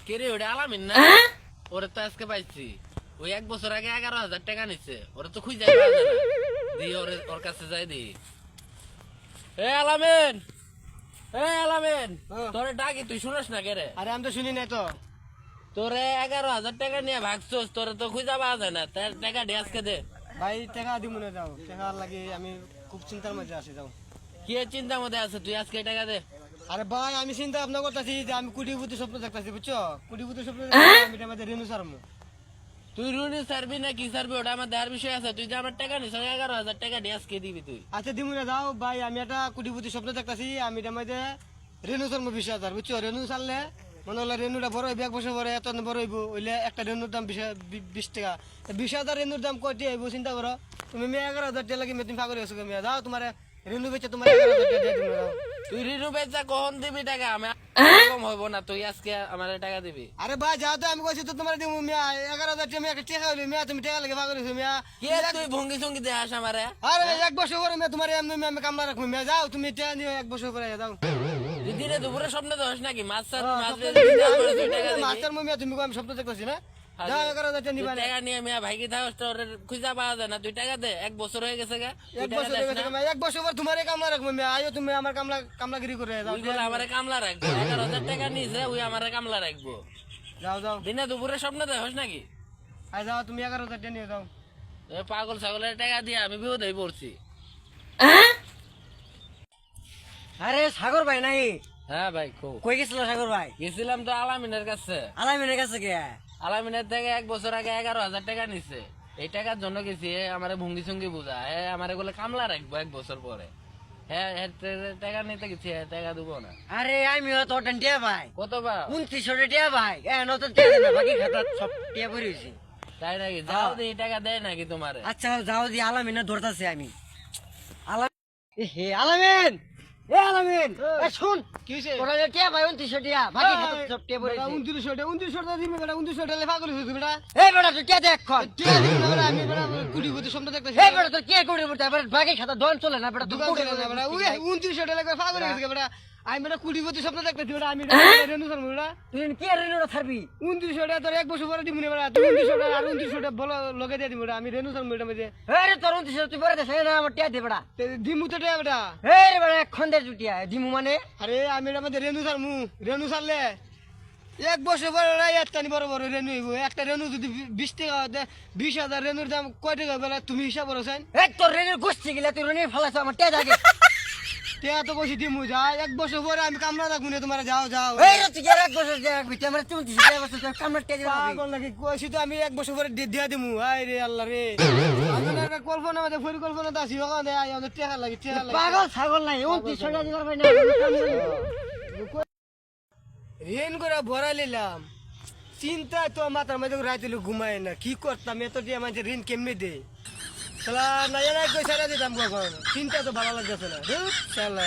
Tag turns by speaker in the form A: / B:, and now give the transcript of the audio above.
A: কে রে ওটা আলামিন না? ওরে তো আজকে পাইছি। ওই 1 বছর আগে 11,000 টাকা নিচ্ছে। ওরে তো খুঁজে পাওয়া যায় না। দি ওর কাছে যাই দি। এ আলামিন, আলামিন, তোরে ডাকি তুই শুনস না কে রে?
B: আরে আমি তো শুনি নাই তো।
A: তোরে 11,000 টাকা নিয়ে ভাগছস, তোরে তো খুঁজে পাওয়া যায় না। তার টাকা দে আজকে দে।
B: ভাই টাকা দিব না, যাও টাকা লাগে, আমি খুব চিন্তার মধ্যে আছি, যাও।
A: কি চিন্তার মধ্যে আছে তুই? আজকে টাকা দে।
B: আরে ভাই আমি চিন্তা ভাবনা করতেছি যে আমি কোটিপতি স্বপ্ন দেখতেছি, বুঝছো? কোটিপতি স্বপ্ন দেখতেছি, আমি এটা মধ্যে রেনু সারমু।
A: তুই রুনি সারবি না কি সারবি ওটা আমার দেওয়ার বিষয় আছে। তুই যে আমার টাকা নিস 11,000 টাকা দিয়ে আজকে দিবি তুই।
B: আচ্ছা দিব না, যাও ভাই, আমি একটা কোটিপতি স্বপ্ন দেখতেছি, আমি এটা মধ্যে রেনু সারমু 20,000, বুঝছো? রেনু সারলে মনে হলো রেনুটা বড় হইবে, 1 বছর পরে এত বড় হইব, হইলে একটা রেনুর দাম 20 টাকা। 20,000 রেনুর দাম কয়টি হইব চিন্তা করো তুমি। 11,000 টাকা লাগে তুমি ফাঁকরে গেছো, মেয়ে যাও তোমার রেনু বেচে তোমার 11,000 টাকা দিয়ে দিব, যাও।
A: তুই রিনু বেচা কখন দিবি টাকা? আমি কম হইব না, তুই আজকে আমার টাকা দিবি।
B: আরে ভাই যাও তো, আমি কইছি তো তোমার দিব মিয়া 11,000 টাকা, একটা টাকা হইলো মিয়া, তুমি টাকা লাগে ফাঁকরে গেছো মিয়া।
A: কে তুই ভঙ্গি সঙ্গি দিয়ে আস আমারে?
B: আরে 1 বছর পরে মিয়া তোমার এমনি আমি কামলা রাখবো মিয়া, যাও তুমি টাকা নিও 1 বছর পরে, যাও।
A: দিদিরে দুপুরে স্বপ্ন দোষ নাকি? মাছ
B: মাস্টার মিয়া তুমি আমি স্বপ্ন দেখতেছি না, যাও 11,000 টাকা নিবা।
A: টাকা নিয়ে মিয়া ভাইকে থাকস, তোর খুঁজা পাওয়া যায় না। তুই টাকা দে, 1 বছর হয়ে গেছে গা।
B: 1 বছর হয়ে গেছে মিয়া, 1 বছর পর তোমার কামলা রাখবো মিয়া, আইও তুমি আমার কামলাগিরি করে, যাও।
A: তুই বলে আমারে কামলা রাখবো? 11,000 টাকা নিছে, ওই আমারে কামলা রাখবো?
B: যাও যাও,
A: দিনে দুপুরে স্বপ্ন দেখস নাকি?
B: আই যাও তুমি 11,000 টাকা নিয়ে যাও।
A: এ পাগল ছাগলের টাকা দিয়ে আমি বিপদে পড়ছি।
C: আরে সাগর ভাই নাই?
A: হ্যাঁ ভাই,
C: কই গেছিল সাগর ভাই?
A: গেছিলাম তো আলামিনের কাছে।
C: আলামিনের কাছে কে?
A: আলামিনের থেকে 1 বছর আগে 11,000 টাকা নিছে। এই টাকার জন্য গেছি, আমার ভঙ্গি সঙ্গি বুঝা, আমার বলে কামলা রাখবো 1 বছর পরে। হ্যাঁ টাকা নিতে গেছি, টাকা দেবো না।
C: আরে আমিও তো টিয়া ভাই,
A: কত বা?
C: 2900 টিয়া ভাই, নতুন টিয়া দেন না, বাকি খাতা সব টিয়া ভরে হয়েছে।
A: তাই নাকি? যাও দিয়ে টাকা দেয় নাকি তোমারে?
C: আচ্ছা যাও দি, আলামিন ধরতাছে আমি। হে আলামিন, এ আলামিন, এ শুন,
B: কি হইছে?
C: তোরা যে টিয়া ভাই 2900 টিয়া, বাকি খাতা সব টিয়া ভরে হয়েছে।
B: 2900 টাকা দিবি বেটা, 2900 টাকা ফাঁকরে গেছো বেটা।
C: এই বেটা তুই টিয়া দেখ খন।
B: টাকা দিবি না বেটা, আমি বেটা কোটিপতি স্বপ্ন দেখতেছি।
C: এই বেটা তোর কে করে বলতে, বাকি খাতা দন চলে না বেটা, তুই
B: দোকান
C: কোটি
B: চলে না বেটা, ওই 2900 টাকা ফাঁকরে গেছে বেটা। আমি বেটা কোটিপতি স্বপ্ন দেখতেছি বেটা, আমি রেনু সারমু বেটা।
C: তুই কে রেনুরা ছাড়বি?
B: 2900 টাকা তোর 1 বছর পরে দিবি না বেটা, তুই 2900 টাকা আর 2900 টাকা বলো লগে দিয়ে দিবি বেটা, আমি রেনু সারমু বেটা মধ্যে।
C: আরে তোর 2900 তুই পরে দেখ না, আমার টিয়া দে বেটা।
B: দিমু তো টাকা বেটা।
C: এই রে বেটা এখন দে জুটিয়া দিমু মানে।
B: আরে আমি এটা মধ্যে রেনু সারমু, রেনু সারলে 1 বছর পরে একটানি বড় বড় রেনু হইব। একটা রেনু যদি 20 টাকা দেয়, 20,000 রেনুর দাম কয় টাকা বেলা তুমি হিসাব করো সাইন।
C: এই তোর রেনের গোষ্ঠী গেলে তুই রেনে ফেলাছ আমার টিয়া জাগে।
B: টাকা তো কইছি দিমু, যা 1 বছর পরে আমি কামনা রাখবো না তোমার, যাও যাও।
C: এই রে তুই এক বছর যে রাখবি তুই আমার 34 টাকা বছর তোর কামড় টিয়া দিবি।
B: পাগল নাকি? কইছি তো আমি 1 বছর পরে দিয়া দিমু। আই রে আল্লাহ রে, আমি না একটা কল্পনা মধ্যে পরিকল্পনা তো আছি, ওখানে আই আমাদের টাকা লাগে, টাকা লাগে।
C: পাগল ছাগল নাই 29 টাকা দিবার ভাই না।
B: ঋণ করে ভরা নিলাম, চিন্তা তো মাথার মধ্যে রাইতে ঘুমায় না, কি করতাম? এত দিয়ে মানে ঋণ কেমনি দে না, কই সারা দিতাম কখন, চিন্তা তো ভালো লাগতেছে না।